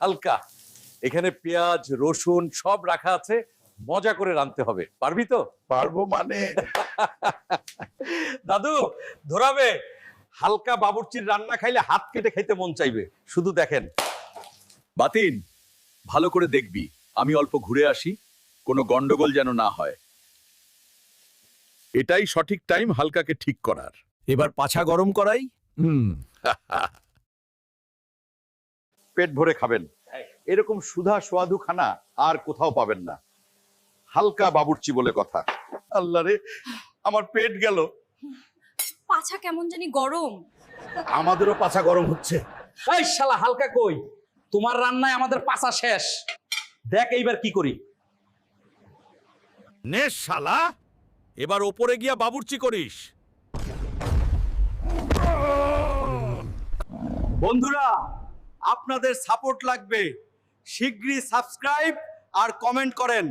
হালকা এখানে পেঁয়াজ রসুন সব রাখা আছে, মজা করে রাঁধতে হবে, পারবি তো? পারবো মানে? দাদু ধরাবে, হালকা বাবুর্চির রান্না খাইলে হাত কেটে খাইতে মন চাইবে, শুধু দেখেন। বাতিন, ভালো করে দেখবি, আমি অল্প ঘুরে আসি, কোনো গন্ডগোল যেন না হয়। এটাই সঠিক টাইম হালকাকে ঠিক করার। এবার পাছা গরম করাই। পেট ভরে খাবেন, এরকম সুধা সোয়াদু খানা আর কোথাও পাবেন না। হালকা বাবুর্চি বলে কথা। আল্লাহ রে, আমার পেট গেল। পাছা কেমন জানি গরম। আমাদেরও পাছা গরম হচ্ছে। এই শালা হালকা কই, তোমার রান্নায় আমাদের পাছা শেষ, দেখ এইবার কি করি। নে শালা, এবার ওপরে গিয়া বাবুর্চি করিস। বন্ধুরা, আপনাদের সাপোর্ট লাগবে, শিগগিরই সাবস্ক্রাইব আর কমেন্ট করেন।